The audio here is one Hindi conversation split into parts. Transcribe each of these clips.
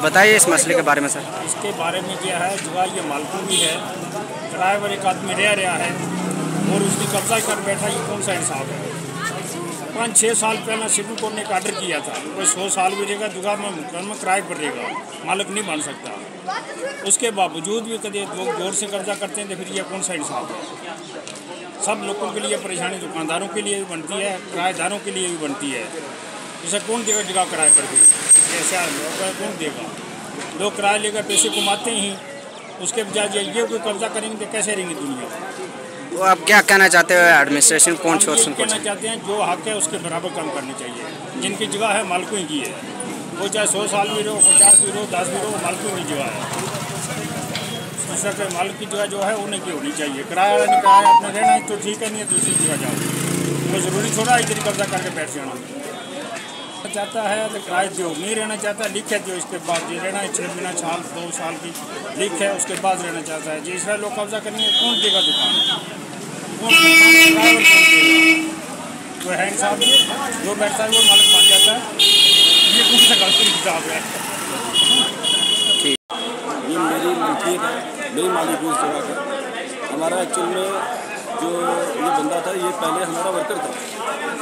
बताइए इस मसले के बारे में सर। इसके बारे में क्या है, जगह ये मालकू भी है, किराए पर एक आदमी रह रहा है और उसने कब्जा कर बैठा, ये कौन सा इंसाफ है। 5-6 साल पहले सिविल कोर्ट ने एक आर्डर किया था, कोई 100 साल भी रहेगा जगह में मुकदमा किराए पर रहेगा, मालिक नहीं बन सकता। उसके बावजूद भी कभी लोग जोर से कब्जा करते हैं, तो फिर यह कौन सा इंसाफ है। सब लोगों के लिए परेशानी दुकानदारों के लिए भी बनती है, किराएदारों के लिए भी बनती है। जैसे कौन देगा जगह किराए पर भी, ऐसा कौन देगा। लोग किराया लेकर पैसे कमाते ही, उसके बजाय ये कोई कब्जा करेंगे तो कैसे रहेंगे दुनिया। तो आप क्या कहना चाहते हो एडमिनिस्ट्रेशन कौन छोड़ कहना चाहते हैं जो हक है उसके बराबर काम करनी चाहिए। जिनकी जगह है मालिकों ही की है, वो चाहे 100 साल भी रहो, 50 भी रहो, 10 भी रहो, मालिकों की जगह है। दूसरा मालिक की जगह जो है उन्हें की होनी चाहिए। किराया वाला नहीं, किराया अपने रहना है तो ठीक है, नहीं है दूसरी जगह जाओ। वो ज़रूरी थोड़ा इतनी कब्जा करके बैठ जाना चाहता है तो किराए दो, नहीं रहना चाहता लिख है जो इसके बाद ये रहना है 6 महीना, साल 2 साल की लिख है, उसके बाद रहना चाहता है। जिस लोग कब्जा करनी है कौन देगा दुकान, कौन जो है इंसाफ जो बैठता है वो मालिक मान जाता है। ये कौन सा गलत हिसाब है। ये मेरी मलकियत है, मेरी मालिक इस जगह का। हमारा एक्चुअल में जो ये बंदा था ये पहले हमारा वर्कर था,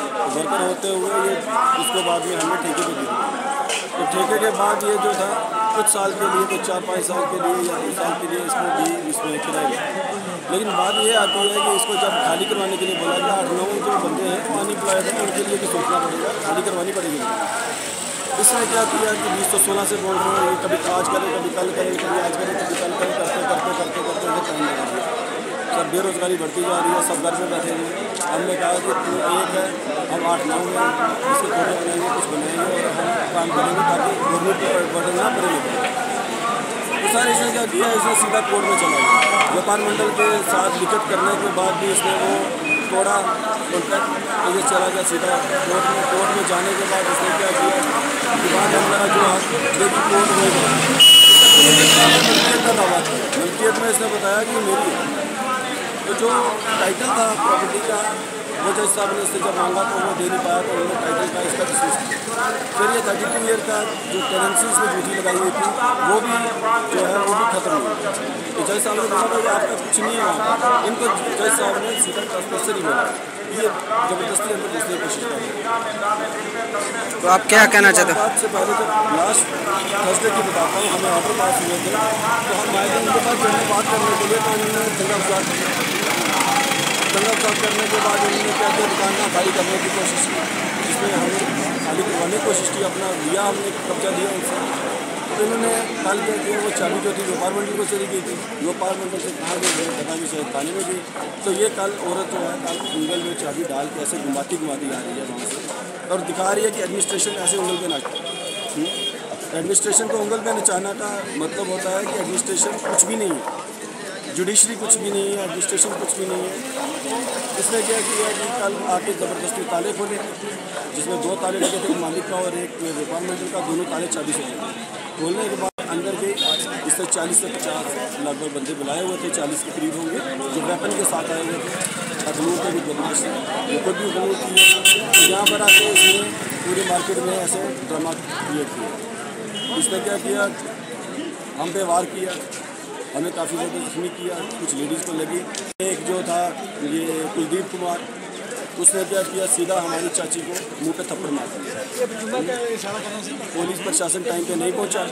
तो वर्कर होते हुए ये उसको बाद में हमने ठेके पे दिया। तो ठेके के बाद ये जो था कुछ साल के लिए, तो 4-5 साल के लिए या 2 साल के लिए इसमें किराया। लेकिन बात ये आती है कि इसको जब खाली करवाने के लिए बोला गया, 8-9 जो बंदे हैं पानी पिलाए थे उनके लिए भी सोचना पड़ेगा, खाली करवानी पड़ेगी। इसने क्या किया कि 2016 से बोल रहे हैं, कभी आज करें, कभी कल करें, कभी आज करें, कभी कल करें, करते करते करते करते करते टाइम लगा दिया। सब बेरोजगारी बढ़ती जा रही है, सब घर में बैठे हुए। हमने कहा कि एक है, हम 8-9 में इसके थोड़े बनाएंगे, कुछ बनाएंगे और हम काम करेंगे ताकि गवर्नमेंट पर बर्डन ना पड़े। तो सर इसने क्या किया, इसने सीधा कोर्ट में चला गया। व्यापार मंडल के साथ लिखित करने के बाद भी इसने वो थोड़ा कॉन्ट्रैक्ट ये चला गया सीधा कोर्ट में जाने के बाद इसने क्या किया, दुकान मेरा जो देखिए कोर्ट हो गया, मलकियत का दावा था। मलकियत में इसने बताया कि मेरी तो जो टाइटल था प्रॉपर्टी का, वो जज साहब ने इससे जब मांगा तो वो दे नहीं पाया, तो उन्होंने टाइटल का इसका डिस्कस किया। फिर ये 32 ईयर का जो टेनेंसी इसमें ड्यूटी लगाई हुई थी वो भी जो है वो भी खत्म हो गई। तो जज साहब ने बोला भाई आपका कुछ नहीं है, इनको जज साहब ने सीधा ट्रांसफर ही बोला, ये ज़बरदस्ती अंदर घुसने की कोशिश कर रही। तो आप क्या कहना चाहते हैं? बात से पहले जब लास्ट थर्सडे की बताता हूँ, हमें ऑर्डर पास हुए थे, तो हम आए थे उनके पास जो है बात करने के लिए, तो उन्होंने दंगा फसाद करने के बाद उन्होंने क्या किया, दुकान का खाली करने की कोशिश की, जिसमें हमने खाली करवाने की कोशिश की, अपना लिया, हमने कब्जा लिया उनसे। तो इन्होंने कल क्या किया, वो चाबी जो थी व्यापार मंडल को चली गई थी, व्यापार मंडल से कहाँ गई पता नहीं, शायद थाने में गई। तो ये कल औरत जो है कल उंगल में चाबी डाल के ऐसे घुमाती आ रही है वहाँ से, और दिखा रही है कि एडमिनिस्ट्रेशन ऐसे उंगल पे नाचता। एडमिनिस्ट्रेशन को उंगल पे नचाना का मतलब होता है कि एडमिनिस्ट्रेशन कुछ भी नहीं है, जुडिशरी कुछ भी नहीं है, एडमिनिस्ट्रेशन कुछ भी नहीं है। इसने क्या किया कि कल आके ज़बरदस्ती ताले खोले, जिसमें 2 ताले लगे थे, मालिक का और एक व्यापार मंडल का, दोनों ताले चाबी से खोलने के बाद अंदर गई। इससे 40 से 50 लगभग बंदे बुलाए हुए थे, 40 के करीब होंगे, जो वेपन के साथ आए हुए थे। अदलू के भी बदमाश थे, ये खुद भी गलत किए। तो यहाँ पर आके इसने पूरे मार्केट में ऐसे ड्रामा क्रिएट किया। इसने क्या किया, हम पे वार किया, हमें काफ़ी ज़्यादा जख्मी किया, कुछ लेडीज़ को लगी। एक जो था ये कुलदीप कुमार, उसने क्या किया, सीधा हमारी चाची को मुंह पे थप्पड़ मार दिया। पुलिस प्रशासन टाइम पे नहीं पहुंचा,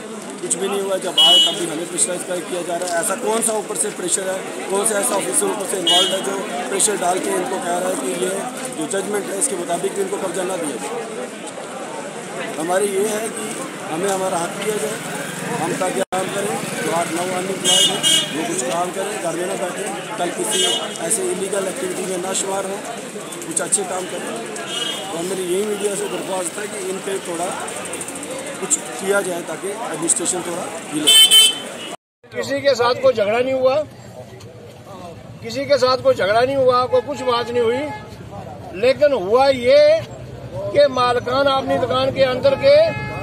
कुछ भी नहीं हुआ। जब आए तब भी हमें प्रेशराइज किया जा रहा है। ऐसा कौन सा ऊपर से प्रेशर है, कौन सा ऐसा ऑफिसर ऊपर से इन्वॉल्व है जो प्रेशर डाल के इनको कह रहा है कि ये जो जजमेंट है इसके मुताबिक भी इनको कब्जा ना दिया जाए। हमारी ये है कि हमें हमारा हक दिया जाए, हम ताकि काम करें, जो 8-9 आदमी बुलाए हैं वो कुछ काम करें, घर में ना बैठे, कल किसी ऐसे इलीगल एक्टिविटी में ना शुमार हो, कुछ अच्छे काम करें। तो मेरी यही मीडिया से दरख्वास्त है कि इन पर थोड़ा कुछ किया जाए ताकि एडमिनिस्ट्रेशन थोड़ा हिले। किसी के साथ कोई झगड़ा नहीं हुआ, किसी के साथ कोई झगड़ा नहीं हुआ, कोई कुछ बात नहीं हुई, लेकिन हुआ ये कि मालकान अपनी दुकान के अंदर के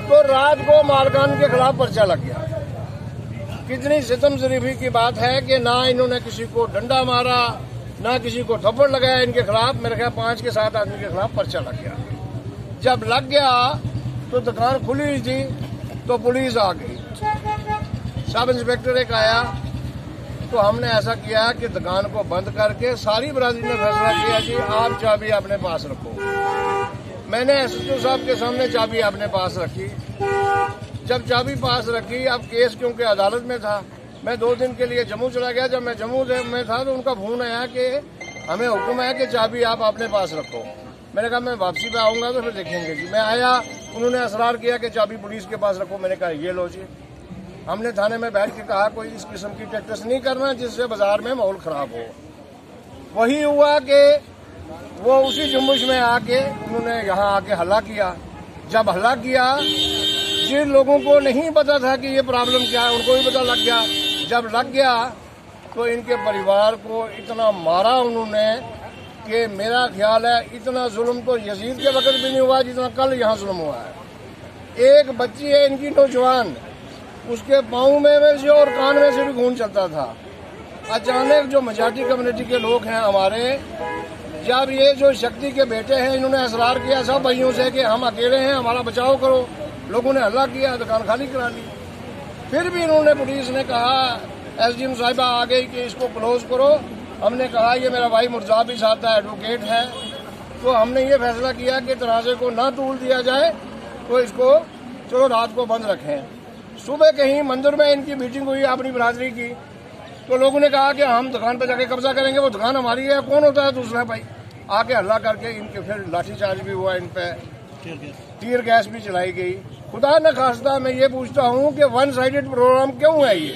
तो रात को मालकान के खिलाफ पर्चा लग गया। कितनी सितम शरीफी की बात है कि ना इन्होंने किसी को डंडा मारा, ना किसी को थप्पड़ लगाया। इनके खिलाफ मेरे ख्याल 5 के 7 आदमी के खिलाफ पर्चा लग गया। जब लग गया तो दुकान खुली हुई थी तो पुलिस आ गई, सब इंस्पेक्टर एक आया। तो हमने ऐसा किया कि दुकान को बंद करके सारी बरादरी ने फैसला किया कि आप चाबी अपने पास रखो। मैंने एसएसपी साहब के सामने चाबी अपने पास रखी। जब चाबी पास रखी, अब केस क्योंकि अदालत में था, मैं 2 दिन के लिए जम्मू चला गया। जब मैं जम्मू में था तो उनका फोन आया कि हमें हुक्म है कि चाबी आप अपने पास रखो। मैंने कहा मैं वापसी पे आऊंगा तो फिर देखेंगे जी। मैं आया, उन्होंने असरार किया कि चाबी पुलिस के पास रखो। मैंने कहा ये लो जी। हमने थाने में बैठ के कहा कोई इस किस्म की टैक्टिस नहीं करना जिससे बाजार में माहौल खराब हो। वही हुआ कि वो उसी जुम्बुश में आके उन्होंने यहाँ आके हल्ला किया। जब हल्ला किया, जिन लोगों को नहीं पता था कि ये प्रॉब्लम क्या है उनको भी पता लग गया। जब लग गया तो इनके परिवार को इतना मारा उन्होंने कि मेरा ख्याल है इतना जुल्म तो यजीद के वक्त भी नहीं हुआ जितना कल यहाँ जुल्म हुआ है। एक बच्ची है इनकी नौजवान, उसके पाँव में से और कान में से भी खून चलता था। अचानक जो मजाटी कम्युनिटी के लोग हैं हमारे, जब ये जो शक्ति के बेटे हैं, इन्होंने असरार किया सब भाइयों से कि हम अकेले हैं, हमारा बचाव करो। लोगों ने हल्ला किया, दुकान खाली करा ली। फिर भी इन्होंने, पुलिस ने कहा, एसडीएम साहिबा आ गई कि इसको क्लोज करो। हमने कहा ये मेरा भाई मुर्जा भी साहब था, एडवोकेट है, तो हमने ये फैसला किया कि तराजे को ना तोड़ दिया जाए, तो इसको चलो रात को बंद रखें। सुबह कहीं मंदिर में इनकी मीटिंग हुई अपनी बरादरी की, तो लोगों ने कहा कि हम दुकान पर जाके कब्जा करेंगे, वो दुकान हमारी है। कौन होता है दूसरा भाई? आके हल्ला करके इनके फिर लाठीचार्ज भी हुआ, इन पे टीयर गैस भी चलाई गई। खुदा न खास्ता मैं ये पूछता हूँ कि 1 साइडेड प्रोग्राम क्यों है ये?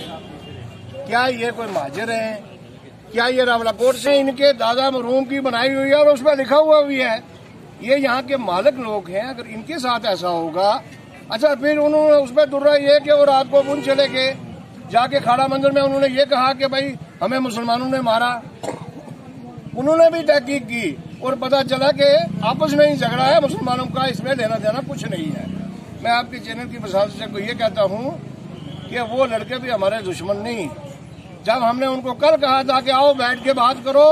क्या ये कोई महाजर है? क्या ये रावलाकोट से इनके दादा मरहूम की बनाई हुई है और उसमें लिखा हुआ भी है? ये यहाँ के मालिक लोग हैं। अगर इनके साथ ऐसा होगा, अच्छा फिर उन्होंने उस पर दुर्रा ये कि वो रात को पुंछ चले गए, जाके खाड़ा मंदिर में उन्होंने ये कहा कि भाई हमें मुसलमानों ने मारा। उन्होंने भी तहकीक की और पता चला कि आपस में ही झगड़ा है, मुसलमानों का इसमें लेना देना कुछ नहीं है। मैं आपके चैनल की वसात से ये कहता हूँ कि वो लड़के भी हमारे दुश्मन नहीं। जब हमने उनको कल कहा था कि आओ बैठ के बात करो,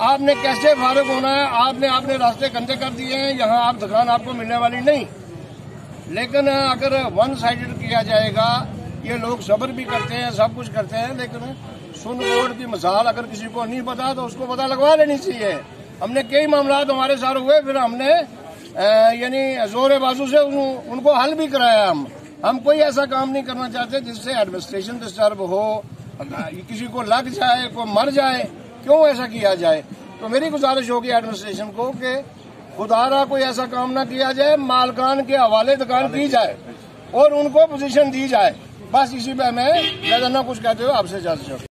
आपने कैसे फारिग होना है, आपने अपने रास्ते गंदे कर दिए हैं, यहाँ आप दुकान आपको मिलने वाली नहीं। लेकिन अगर 1 साइडेड किया जाएगा, ये लोग सब्र भी करते हैं, सब कुछ करते हैं, लेकिन सुन बोर्ड की मिसाल अगर किसी को नहीं पता तो उसको पता लगवा लेनी चाहिए। हमने कई मामला हमारे साथ हुए, फिर हमने यानी जोर बाजू से उनको हल भी कराया। हम कोई ऐसा काम नहीं करना चाहते जिससे एडमिनिस्ट्रेशन डिस्टर्ब हो, किसी को लग जाए, कोई मर जाए। क्यों ऐसा किया जाए? तो मेरी गुजारिश होगी एडमिनिस्ट्रेशन को कि खुदारा कोई ऐसा काम ना किया जाए, मालकान के हवाले दुकान की जाए और उनको पोजीशन दी जाए। बस इसी पे मैं ज्यादा ना कुछ कहते हुए आपसे इजाजत चाहूँ।